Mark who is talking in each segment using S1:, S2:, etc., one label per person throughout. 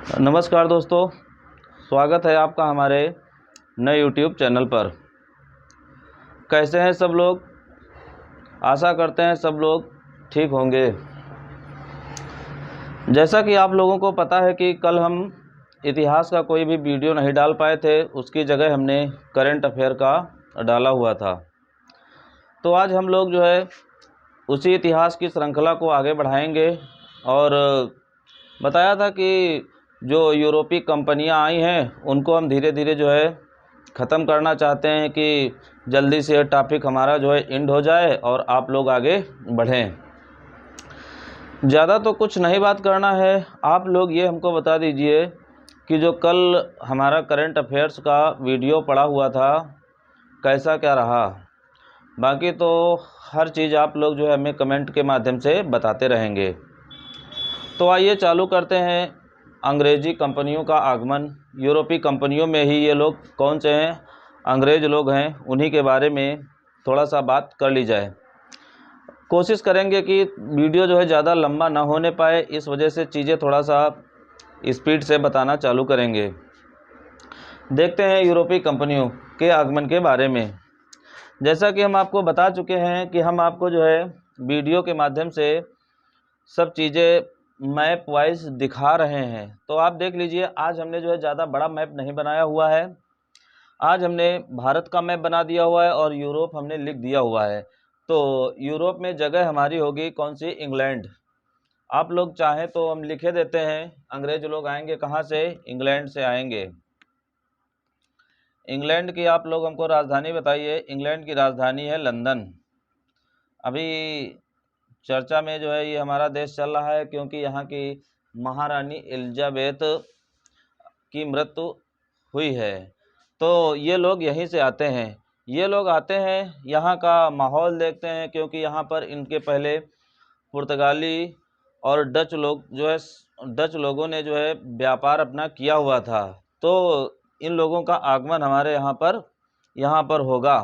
S1: नमस्कार दोस्तों, स्वागत है आपका हमारे नए YouTube चैनल पर। कैसे हैं सब लोग? आशा करते हैं सब लोग ठीक होंगे। जैसा कि आप लोगों को पता है कि कल हम इतिहास का कोई भी वीडियो नहीं डाल पाए थे, उसकी जगह हमने करंट अफेयर का डाला हुआ था। तो आज हम लोग जो है उसी इतिहास की श्रृंखला को आगे बढ़ाएंगे और बताया था कि जो यूरोपीय कंपनियां आई हैं उनको हम धीरे धीरे जो है ख़त्म करना चाहते हैं कि जल्दी से टॉपिक हमारा जो है एंड हो जाए और आप लोग आगे बढ़ें। ज़्यादा तो कुछ नहीं बात करना है, आप लोग ये हमको बता दीजिए कि जो कल हमारा करंट अफेयर्स का वीडियो पड़ा हुआ था कैसा क्या रहा। बाकी तो हर चीज़ आप लोग जो है हमें कमेंट के माध्यम से बताते रहेंगे। तो आइए चालू करते हैं। अंग्रेज़ी कंपनियों का आगमन, यूरोपीय कंपनियों में ही ये लोग कौन से हैं, अंग्रेज़ लोग हैं, उन्हीं के बारे में थोड़ा सा बात कर ली जाए। कोशिश करेंगे कि वीडियो जो है ज़्यादा लंबा ना होने पाए, इस वजह से चीज़ें थोड़ा सा स्पीड से बताना चालू करेंगे। देखते हैं यूरोपीय कंपनियों के आगमन के बारे में। जैसा कि हम आपको बता चुके हैं कि हम आपको जो है वीडियो के माध्यम से सब चीज़ें मैप वाइज दिखा रहे हैं। तो आप देख लीजिए, आज हमने जो है ज़्यादा बड़ा मैप नहीं बनाया हुआ है। आज हमने भारत का मैप बना दिया हुआ है और यूरोप हमने लिख दिया हुआ है। तो यूरोप में जगह हमारी होगी कौन सी? इंग्लैंड। आप लोग चाहें तो हम लिखे देते हैं। अंग्रेज लोग आएंगे कहाँ से? इंग्लैंड से आएंगे। इंग्लैंड की आप लोग हमको राजधानी बताइए। इंग्लैंड की राजधानी है लंदन। अभी चर्चा में जो है ये हमारा देश चल रहा है क्योंकि यहाँ की महारानी एलिजाबेथ की मृत्यु हुई है। तो ये लोग यहीं से आते हैं। ये लोग आते हैं, यहाँ का माहौल देखते हैं क्योंकि यहाँ पर इनके पहले पुर्तगाली और डच लोग जो है डच लोगों ने जो है व्यापार अपना किया हुआ था। तो इन लोगों का आगमन हमारे यहाँ पर होगा।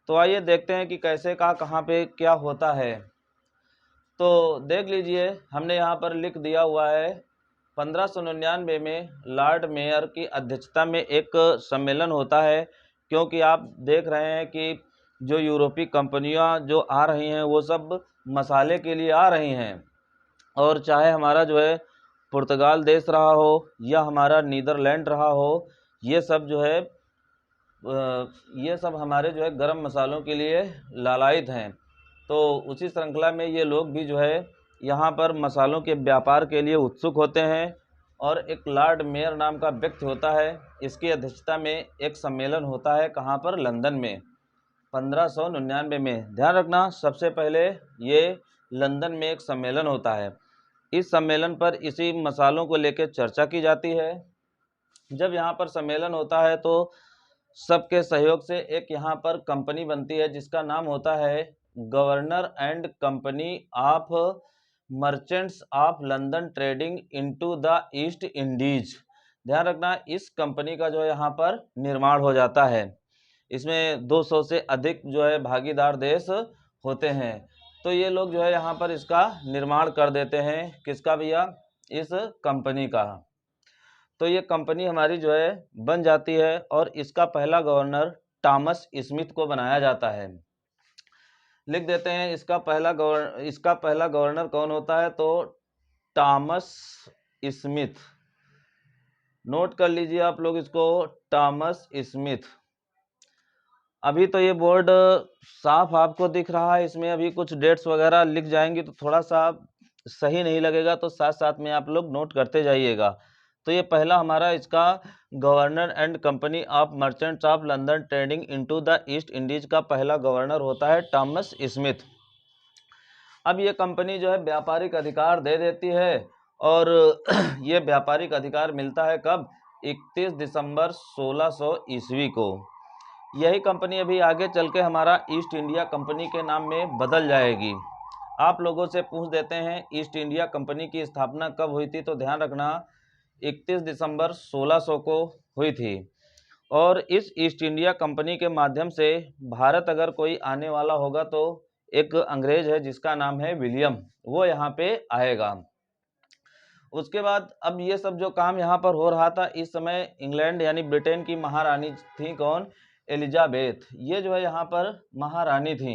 S1: तो आइए देखते हैं कि कैसे कहाँ पे क्या होता है। तो देख लीजिए, हमने यहाँ पर लिख दिया हुआ है 1599 में लॉर्ड मेयर की अध्यक्षता में एक सम्मेलन होता है। क्योंकि आप देख रहे हैं कि जो यूरोपीय कंपनियां जो आ रही हैं वो सब मसाले के लिए आ रही हैं, और चाहे हमारा जो है पुर्तगाल देश रहा हो या हमारा नीदरलैंड रहा हो, ये सब जो है ये सब हमारे जो है गर्म मसालों के लिए लालायित हैं। तो उसी श्रृंखला में ये लोग भी जो है यहाँ पर मसालों के व्यापार के लिए उत्सुक होते हैं। और एक लॉर्ड मेयर नाम का व्यक्ति होता है, इसकी अध्यक्षता में एक सम्मेलन होता है। कहाँ पर? लंदन में 1599 में। ध्यान रखना, सबसे पहले ये लंदन में एक सम्मेलन होता है। इस सम्मेलन पर इसी मसालों को लेकर चर्चा की जाती है। जब यहाँ पर सम्मेलन होता है तो सबके सहयोग से एक यहाँ पर कंपनी बनती है जिसका नाम होता है governor and company of merchants of London trading into the east Indies. ध्यान रखना, इस कंपनी का जो है यहाँ पर निर्माण हो जाता है। इसमें 200 से अधिक जो है भागीदार देश होते हैं। तो ये लोग जो है यहाँ पर इसका निर्माण कर देते हैं। किसका भैया? इस कंपनी का। तो ये कंपनी हमारी जो है बन जाती है और इसका पहला गवर्नर टॉमस स्मिथ को बनाया जाता है। लिख देते हैं इसका पहला गवर्नर कौन होता है? तो टॉमस स्मिथ। नोट कर लीजिए आप लोग इसको, टॉमस स्मिथ। अभी तो ये बोर्ड साफ आपको दिख रहा है, इसमें अभी कुछ डेट्स वगैरह लिख जाएंगी तो थोड़ा सा सही नहीं लगेगा, तो साथ साथ में आप लोग नोट करते जाइएगा। तो ये पहला हमारा इसका governor and company of merchants of London trading into the east Indies का पहला गवर्नर होता है टॉमस स्मिथ। अब ये कंपनी जो है व्यापारिक अधिकार दे देती है और ये व्यापारिक अधिकार मिलता है कब? 31 दिसंबर 1600 ईस्वी को। यही कंपनी अभी आगे चल के हमारा ईस्ट इंडिया कंपनी के नाम में बदल जाएगी। आप लोगों से पूछ देते हैं ईस्ट इंडिया कंपनी की स्थापना कब हुई थी? तो ध्यान रखना, 31 दिसंबर 1600 को हुई थी। और इस ईस्ट इंडिया कंपनी के माध्यम से भारत अगर कोई आने वाला होगा तो एक अंग्रेज है जिसका नाम है विलियम, वो यहाँ पे आएगा। उसके बाद अब ये सब जो काम यहाँ पर हो रहा था, इस समय इंग्लैंड यानी ब्रिटेन की महारानी थी कौन? एलिजाबेथ। ये जो है यहाँ पर महारानी थी।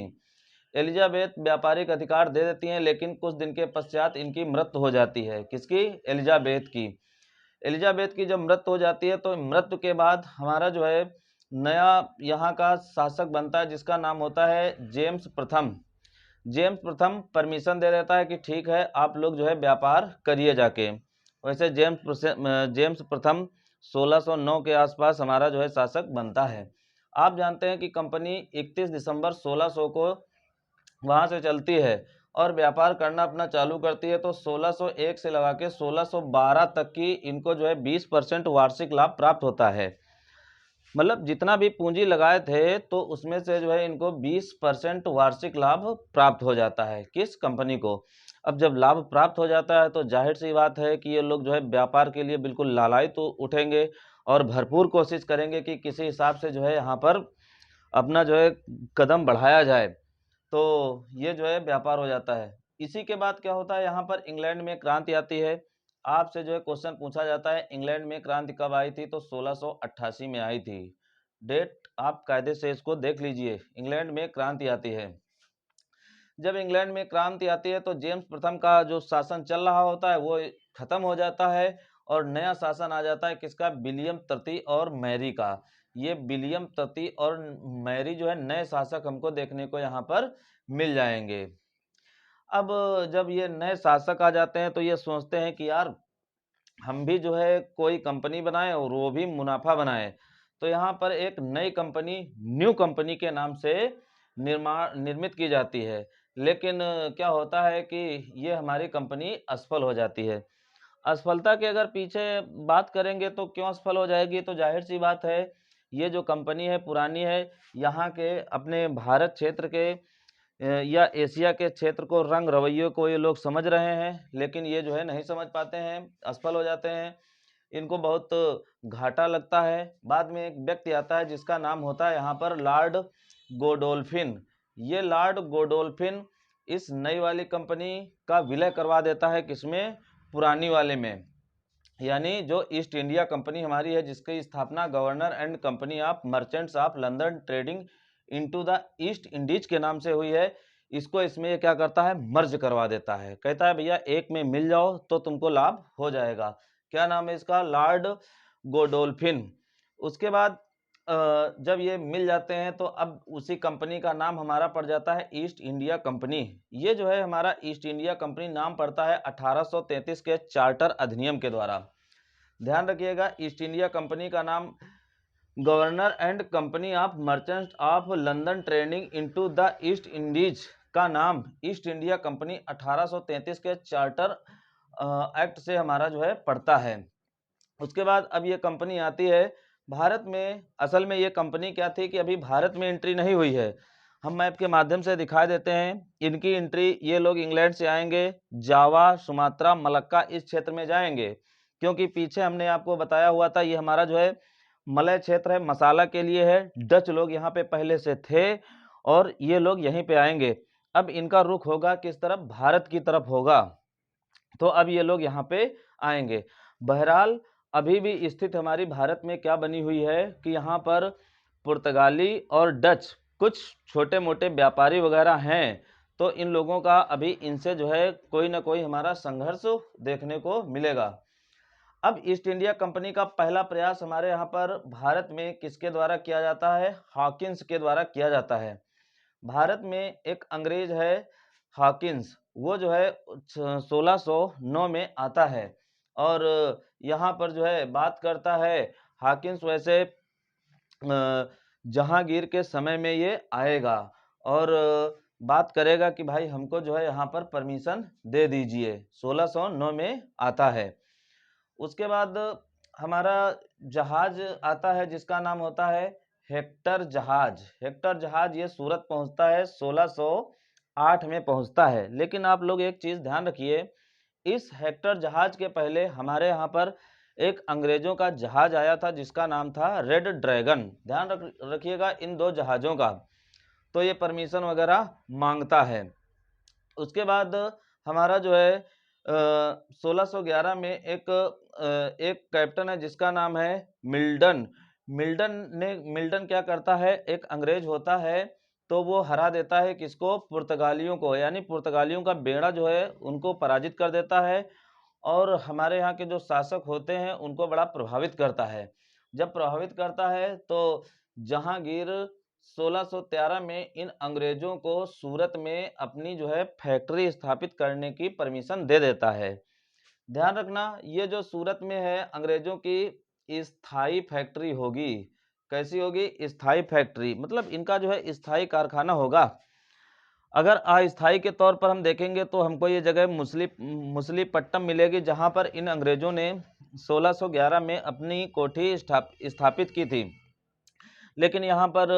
S1: एलिजाबेथ व्यापारिक अधिकार दे देती हैं, लेकिन कुछ दिन के पश्चात इनकी मृत्यु हो जाती है। किसकी? एलिजाबेथ की। एलिजाबेथ की जब मृत्यु हो जाती है तो मृत्यु के बाद हमारा जो है नया यहाँ का शासक बनता है, जिसका नाम होता है जेम्स प्रथम। जेम्स प्रथम परमिशन दे देता है कि ठीक है, आप लोग जो है व्यापार करिए जाके। वैसे जेम्स प्रथम 1609 के आसपास हमारा जो है शासक बनता है। आप जानते हैं कि कंपनी 31 दिसंबर 1600 को वहाँ से चलती है और व्यापार करना अपना चालू करती है, तो 1601 से लगा के 1612 तक की इनको जो है 20% वार्षिक लाभ प्राप्त होता है। मतलब जितना भी पूंजी लगाए थे तो उसमें से जो है इनको 20% वार्षिक लाभ प्राप्त हो जाता है। किस कंपनी को? अब जब लाभ प्राप्त हो जाता है तो जाहिर सी बात है कि ये लोग जो है व्यापार के लिए बिल्कुल लालायित तो उठेंगे और भरपूर कोशिश करेंगे कि किसी हिसाब से जो है यहाँ पर अपना जो है कदम बढ़ाया जाए। तो ये जो है व्यापार हो जाता है। इसी के बाद क्या होता है, यहाँ पर इंग्लैंड में क्रांति आती है। आपसे जो है क्वेश्चन पूछा जाता है, इंग्लैंड में क्रांति कब आई थी? तो 1688 में आई थी। डेट आप कायदे से इसको देख लीजिए। इंग्लैंड में क्रांति आती है। जब इंग्लैंड में क्रांति आती है तो जेम्स प्रथम का जो शासन चल रहा होता है वो खत्म हो जाता है और नया शासन आ जाता है। किसका? विलियम तृतीय और मैरी का। ये विलियम तृतीय और मैरी जो है नए शासक हमको देखने को यहाँ पर मिल जाएंगे। अब जब ये नए शासक आ जाते हैं तो ये सोचते हैं कि यार हम भी जो है कोई कंपनी बनाएं और वो भी मुनाफा बनाएं। तो यहाँ पर एक नई कंपनी न्यू कंपनी के नाम से निर्मित की जाती है। लेकिन क्या होता है कि ये हमारी कंपनी असफल हो जाती है। असफलता के अगर पीछे बात करेंगे तो क्यों असफल हो जाएगी? तो जाहिर सी बात है, ये जो कंपनी है पुरानी है। यहाँ के अपने भारत क्षेत्र के या एशिया के क्षेत्र को, रंग रवैये को ये लोग समझ रहे हैं, लेकिन ये जो है नहीं समझ पाते हैं, असफल हो जाते हैं। इनको बहुत घाटा लगता है। बाद में एक व्यक्ति आता है जिसका नाम होता है यहाँ पर लॉर्ड गोडोल्फिन। ये लॉर्ड गोडोल्फिन इस नई वाली कंपनी का विलय करवा देता है। किसमें? पुरानी वाले में। यानी जो ईस्ट इंडिया कंपनी हमारी है, जिसकी स्थापना governor and company of merchants of London trading into the east Indies के नाम से हुई है, इसको इसमें ये क्या करता है? मर्ज करवा देता है। कहता है भैया एक में मिल जाओ तो तुमको लाभ हो जाएगा। क्या नाम है इसका? लॉर्ड गोडोल्फिन। उसके बाद जब ये मिल जाते हैं तो अब उसी कंपनी का नाम हमारा पड़ जाता है ईस्ट इंडिया कंपनी। ये जो है हमारा ईस्ट इंडिया कंपनी नाम पड़ता है 1833 के चार्टर अधिनियम के द्वारा। ध्यान रखिएगा, ईस्ट इंडिया कंपनी का नाम governor and company of merchants of London trading into the east Indies का नाम ईस्ट इंडिया कंपनी 1833 के चार्टर एक्ट से हमारा जो है पड़ता है। उसके बाद अब ये कंपनी आती है भारत में। असल में ये कंपनी क्या थी कि अभी भारत में एंट्री नहीं हुई है। हम मैप के माध्यम से दिखा देते हैं इनकी एंट्री। ये लोग इंग्लैंड से आएंगे, जावा, सुमात्रा, मलक्का इस क्षेत्र में जाएंगे, क्योंकि पीछे हमने आपको बताया हुआ था ये हमारा जो है मलय क्षेत्र है, मसाला के लिए है। डच लोग यहाँ पे पहले से थे और ये लोग यहीं पे आएंगे। अब इनका रुख होगा किस तरफ? भारत की तरफ होगा। तो अब ये लोग यहाँ पे आएंगे। बहरहाल अभी भी स्थिति हमारी भारत में क्या बनी हुई है कि यहाँ पर पुर्तगाली और डच कुछ छोटे मोटे व्यापारी वगैरह हैं, तो इन लोगों का अभी इनसे जो है कोई ना कोई हमारा संघर्ष देखने को मिलेगा। अब ईस्ट इंडिया कंपनी का पहला प्रयास हमारे यहाँ पर भारत में किसके द्वारा किया जाता है? हॉकिंस के द्वारा किया जाता है। भारत में एक अंग्रेज है हॉकिंस, वो जो है 1609 में आता है और यहाँ पर जो है बात करता है। हॉकिंस वैसे जहांगीर के समय में ये आएगा और बात करेगा कि भाई हमको जो है यहाँ पर परमिशन दे दीजिए। 1609 में आता है। उसके बाद हमारा जहाज आता है जिसका नाम होता है हेक्टर जहाज। हेक्टर जहाज ये सूरत पहुंचता है 1608 में पहुंचता है। लेकिन आप लोग एक चीज ध्यान रखिए, इस हेक्टर जहाज के पहले हमारे यहाँ पर एक अंग्रेजों का जहाज आया था जिसका नाम था रेड ड्रैगन। ध्यान रखिएगा इन दो जहाजों का। तो ये परमिशन वगैरह मांगता है। उसके बाद हमारा जो है 1611 में एक कैप्टन है जिसका नाम है मिल्टन। मिल्टन क्या करता है, एक अंग्रेज होता है तो वो हरा देता है किसको, पुर्तगालियों को, यानी पुर्तगालियों का बेड़ा जो है उनको पराजित कर देता है और हमारे यहाँ के जो शासक होते हैं उनको बड़ा प्रभावित करता है। जब प्रभावित करता है तो जहांगीर 1613 में इन अंग्रेजों को सूरत में अपनी जो है फैक्ट्री स्थापित करने की परमिशन दे देता है। ध्यान रखना, ये जो सूरत में है अंग्रेजों की स्थायी फैक्ट्री होगी। कैसी होगी, स्थायी फैक्ट्री, मतलब इनका जो है स्थायी कारखाना होगा। अगर अस्थायी के तौर पर हम देखेंगे तो हमको ये जगह मुसलीपट्टम मिलेगी, जहां पर इन अंग्रेजों ने 1611 में अपनी कोठी स्थापित की थी। लेकिन यहाँ पर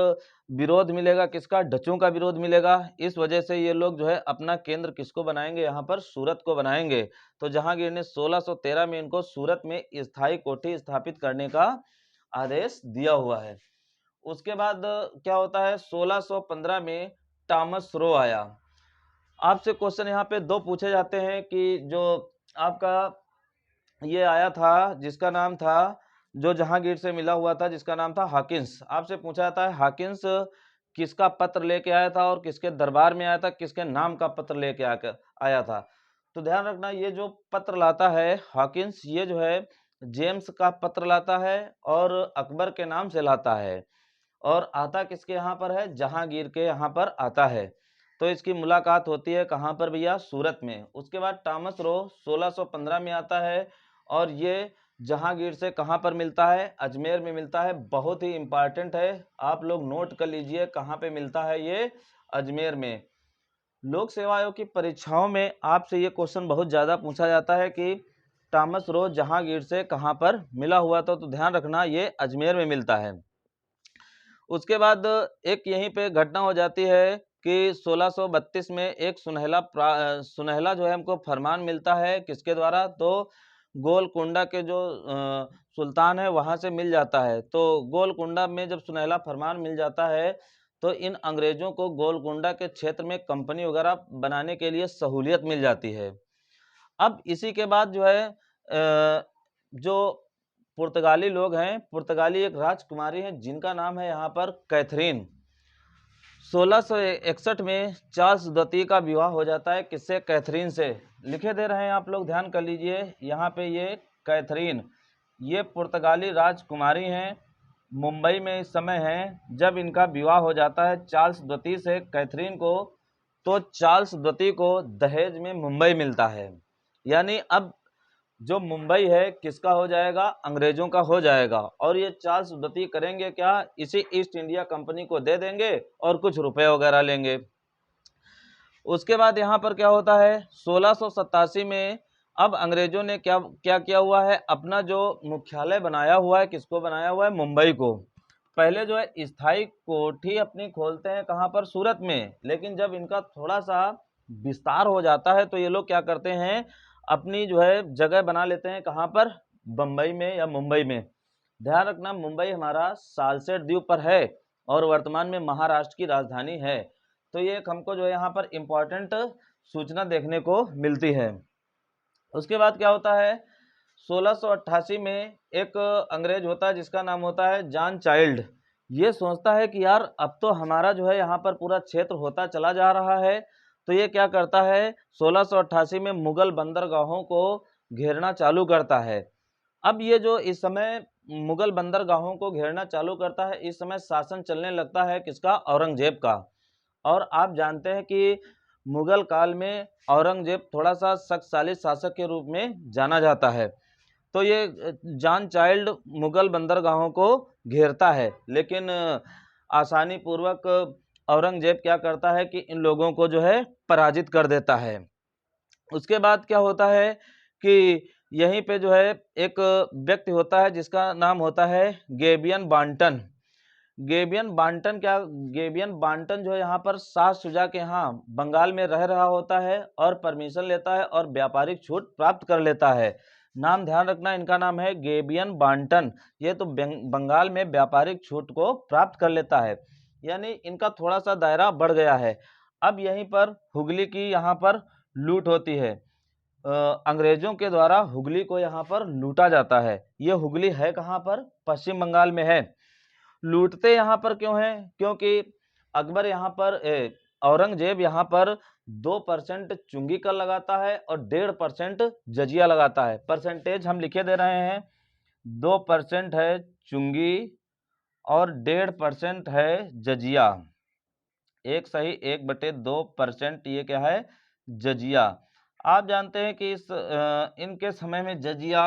S1: विरोध मिलेगा, किसका, डचों का विरोध मिलेगा। इस वजह से ये लोग जो है अपना केंद्र किसको बनाएंगे, यहाँ पर सूरत को बनाएंगे। तो जहांगीर ने 1613 में इनको सूरत में स्थायी कोठी स्थापित करने का आदेश दिया हुआ है। उसके बाद क्या होता है, 1615 में टॉमस रो आया। आपसे क्वेश्चन यहाँ पे दो पूछे जाते हैं कि जो आपका ये आया था जिसका नाम था, जो जहांगीर से मिला हुआ था जिसका नाम था हॉकिंस, आपसे पूछा जाता है हॉकिंस किसका पत्र लेके आया था और किसके दरबार में आया था, किसके नाम का पत्र लेके आया था। तो ध्यान रखना, ये जो पत्र लाता है हॉकिंस, ये जो है जेम्स का पत्र लाता है और अकबर के नाम से लाता है, और आता किसके यहाँ पर है, जहांगीर के यहाँ पर आता है। तो इसकी मुलाकात होती है कहाँ पर भैया, सूरत में। उसके बाद टॉमस रो 1615 में आता है और ये जहांगीर से कहाँ पर मिलता है, अजमेर में मिलता है। बहुत ही इंपॉर्टेंट है, आप लोग नोट कर लीजिए कहाँ पे मिलता है ये, अजमेर में। लोक सेवा आयोग की परीक्षाओं में आपसे ये क्वेश्चन बहुत ज़्यादा पूछा जाता है कि टॉमस रो जहांगीर से कहाँ पर मिला हुआ था, तो ध्यान रखना ये अजमेर में मिलता है। उसके बाद एक यहीं पे घटना हो जाती है कि 1632 में एक सुनहला जो है हमको फरमान मिलता है, किसके द्वारा, तो गोलकुंडा के जो सुल्तान है वहां से मिल जाता है। तो गोलकुंडा में जब सुनहला फरमान मिल जाता है तो इन अंग्रेजों को गोलकुंडा के क्षेत्र में कंपनी वगैरह बनाने के लिए सहूलियत मिल जाती है। अब इसी के बाद जो है जो पुर्तगाली लोग हैं, पुर्तगाली एक राजकुमारी हैं जिनका नाम है यहाँ पर कैथरीन। 1661 में चार्ल्स द्वितीय का विवाह हो जाता है, किससे, कैथरीन से। लिखे दे रहे हैं आप लोग, ध्यान कर लीजिए यहाँ पे, ये कैथरीन ये पुर्तगाली राजकुमारी हैं, मुंबई में इस समय हैं। जब इनका विवाह हो जाता है चार्ल्स द्वितीय से कैथरीन को, तो चार्ल्स द्वितीय को दहेज में मुंबई मिलता है। यानी अब जो मुंबई है किसका हो जाएगा, अंग्रेजों का हो जाएगा। और ये चार्ल्स द्वितीय करेंगे क्या, इसी ईस्ट इंडिया कंपनी को दे देंगे और कुछ रुपए वगैरह लेंगे। उसके बाद यहाँ पर क्या होता है, 1687 में अब अंग्रेजों ने क्या क्या किया हुआ है, अपना जो मुख्यालय बनाया हुआ है, किसको बनाया हुआ है, मुंबई को। पहले जो है स्थायी कोठी अपनी खोलते हैं कहाँ पर, सूरत में। लेकिन जब इनका थोड़ा सा विस्तार हो जाता है तो ये लोग क्या करते हैं, अपनी जो है जगह बना लेते हैं कहाँ पर, बम्बई में या मुंबई में। ध्यान रखना, मुंबई हमारा सालसेट द्वीप पर है और वर्तमान में महाराष्ट्र की राजधानी है। तो ये एक हमको जो है यहाँ पर इम्पोर्टेंट सूचना देखने को मिलती है। उसके बाद क्या होता है, 1688 में एक अंग्रेज होता है जिसका नाम होता है जॉन चाइल्ड। ये सोचता है कि यार अब तो हमारा जो है यहाँ पर पूरा क्षेत्र होता चला जा रहा है। तो ये क्या करता है, 1688 में मुगल बंदरगाहों को घेरना चालू करता है। अब ये जो इस समय मुगल बंदरगाहों को घेरना चालू करता है, इस समय शासन चलने लगता है किसका, औरंगजेब का। और आप जानते हैं कि मुगल काल में औरंगजेब थोड़ा सा शक्तिशाली शासक के रूप में जाना जाता है। तो ये जॉन चाइल्ड मुगल बंदरगाहों को घेरता है, लेकिन आसानी पूर्वक औरंगजेब क्या करता है कि इन लोगों को जो है पराजित कर देता है। उसके बाद क्या होता है कि यहीं पे जो है एक व्यक्ति होता है जिसका नाम होता है गेबियन बांटन। गेबियन बांटन जो है यहाँ पर शाह शुजा के यहाँ बंगाल में रह रहा होता है और परमिशन लेता है और व्यापारिक छूट प्राप्त कर लेता है। नाम ध्यान रखना, इनका नाम है गेबियन बांटन। ये तो बंगाल में व्यापारिक छूट को प्राप्त कर लेता है, यानी इनका थोड़ा सा दायरा बढ़ गया है। अब यहीं पर हुगली की यहाँ पर लूट होती है। अंग्रेजों के द्वारा हुगली को यहाँ पर लूटा जाता है। ये हुगली है कहाँ पर? पश्चिम बंगाल में है। लूटते यहाँ पर क्यों हैं? क्योंकि अकबर यहाँ पर औरंगजेब यहाँ पर 2% चुंगी कर लगाता है और 1.5% जजिया लगाता है। परसेंटेज हम लिखे दे रहे हैं, 2% है चुंगी और 1.5% है जजिया। एक सही 1/2% ये क्या है? जजिया। आप जानते हैं कि इनके समय में जजिया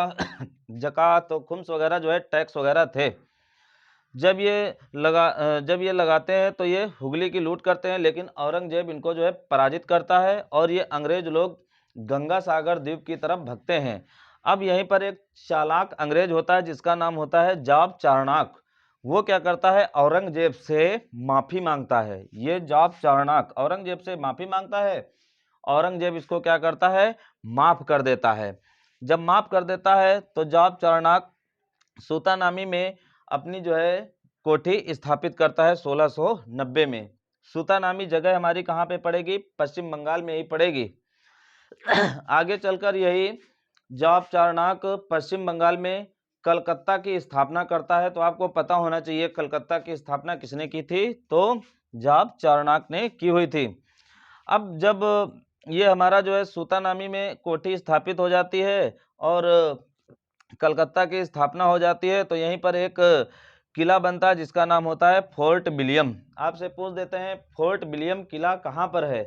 S1: ज़कात और खुम्स वगैरह जो है टैक्स वगैरह थे। जब ये लगाते हैं तो ये हुगली की लूट करते हैं, लेकिन औरंगजेब इनको जो है पराजित करता है और ये अंग्रेज लोग गंगा सागर द्वीप की तरफ भगते हैं। अब यहीं पर एक चालाक अंग्रेज होता है जिसका नाम होता है जॉब चार्नाक। वो क्या करता है? औरंगजेब से माफ़ी मांगता है। ये जॉब चार्नाक औरंगजेब से माफ़ी मांगता है, औरंगजेब इसको क्या करता है? माफ़ कर देता है। जब माफ़ कर देता है तो जॉब चार्नाक सूतानामी में अपनी जो है कोठी स्थापित करता है 1690 में। सूतानामी जगह हमारी कहाँ पे पड़ेगी? पश्चिम बंगाल में ही पड़ेगी। आगे चलकर यही जॉब चार्नाक पश्चिम बंगाल में कलकत्ता की स्थापना करता है। तो आपको पता होना चाहिए कलकत्ता की स्थापना किसने की थी? तो जॉब चार्नाक ने की हुई थी। अब जब ये हमारा जो है सूतानामी में कोठी स्थापित हो जाती है और कलकत्ता की स्थापना हो जाती है, तो यहीं पर एक किला बनता है जिसका नाम होता है फोर्ट विलियम। आपसे पूछ देते हैं फोर्ट विलियम किला कहाँ पर है?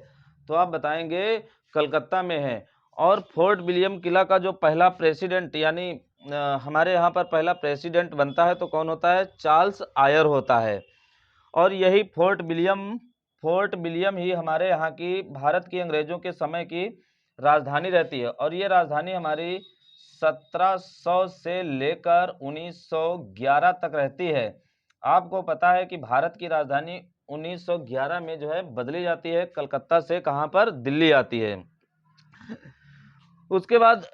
S1: तो आप बताएंगे कलकत्ता में है। और फोर्ट विलियम किला का जो पहला प्रेसिडेंट यानी हमारे यहाँ पर पहला प्रेसिडेंट बनता है तो कौन होता है? चार्ल्स आयर होता है। और यही फोर्ट विलियम ही हमारे यहाँ की भारत की अंग्रेजों के समय की राजधानी रहती है। और ये राजधानी हमारी 1700 से लेकर 1911 तक रहती है। आपको पता है कि भारत की राजधानी 1911 में जो है बदली जाती है, कलकत्ता से कहाँ पर? दिल्ली आती है। उसके बाद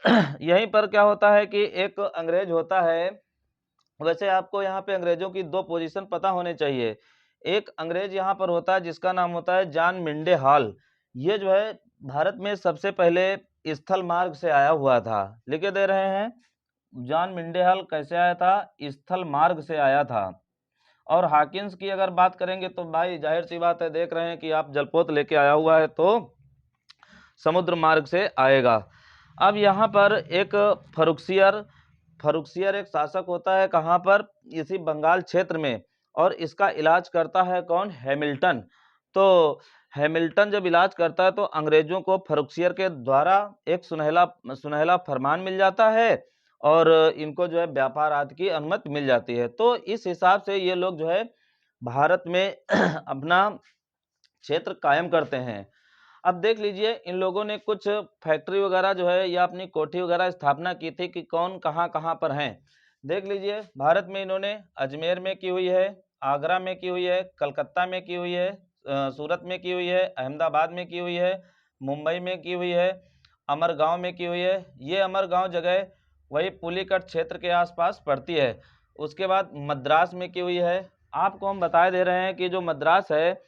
S1: यहीं पर क्या होता है कि एक अंग्रेज होता है। वैसे आपको यहाँ पे अंग्रेजों की 2 पोजीशन पता होने चाहिए। एक अंग्रेज यहाँ पर होता है जिसका नाम होता है जॉन मिंडे हॉल। ये जो है भारत में सबसे पहले स्थल मार्ग से आया हुआ था। लिखे दे रहे हैं, जॉन मिंडे हॉल कैसे आया था? स्थल मार्ग से आया था। और हॉकिंस की अगर बात करेंगे तो भाई जाहिर सी बात है, देख रहे हैं कि आप जलपोत लेके आया हुआ है तो समुद्र मार्ग से आएगा। अब यहाँ पर एक फरुखसियर एक शासक होता है कहाँ पर? इसी बंगाल क्षेत्र में। और इसका इलाज करता है कौन? हैमिल्टन। तो हैमिल्टन जब इलाज करता है तो अंग्रेजों को फरुखसियर के द्वारा एक सुनहला फरमान मिल जाता है और इनको जो है व्यापार आदि की अनुमति मिल जाती है। तो इस हिसाब से ये लोग जो है भारत में अपना क्षेत्र कायम करते हैं। अब देख लीजिए इन लोगों ने कुछ फैक्ट्री वगैरह जो है या अपनी कोठी वगैरह स्थापना की थी कि कौन कहाँ कहाँ पर हैं। देख लीजिए भारत में इन्होंने अजमेर में की हुई है, आगरा में की हुई है, कलकत्ता में की हुई है, सूरत में की हुई है, अहमदाबाद में की हुई है, मुंबई में की हुई है, अमरगांव में की हुई है। ये अमरगांव जगह वही पुलिकट क्षेत्र के आसपास पड़ती है। उसके बाद मद्रास में की हुई है। आपको हम बता दे रहे हैं कि जो मद्रास है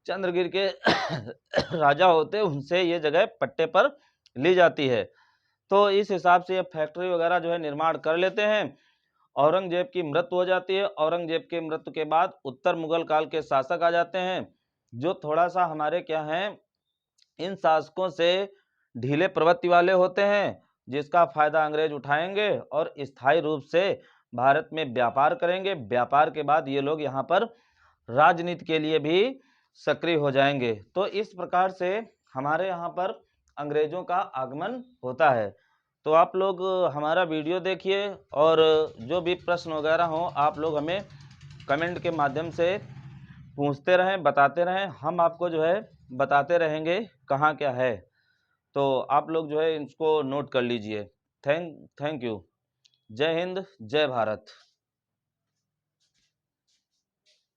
S1: चंद्रगिर के राजा होते उनसे ये जगह पट्टे पर ली जाती है। तो इस हिसाब से ये फैक्ट्री वगैरह जो है निर्माण कर लेते हैं। औरंगजेब की मृत्यु हो जाती है। औरंगजेब के मृत्यु के बाद उत्तर मुगल काल के शासक आ जाते हैं, जो थोड़ा सा हमारे क्या हैं, इन शासकों से ढीले प्रवृत्ति वाले होते हैं, जिसका फायदा अंग्रेज उठाएंगे और स्थायी रूप से भारत में व्यापार करेंगे। व्यापार के बाद ये लोग यहाँ पर राजनीति के लिए भी सक्रिय हो जाएंगे। तो इस प्रकार से हमारे यहाँ पर अंग्रेजों का आगमन होता है। तो आप लोग हमारा वीडियो देखिए और जो भी प्रश्न वगैरह हो आप लोग हमें कमेंट के माध्यम से पूछते रहें, बताते रहें। हम आपको जो है बताते रहेंगे कहाँ क्या है। तो आप लोग जो है इसको नोट कर लीजिए। Thank you. जय हिंद, जय भारत।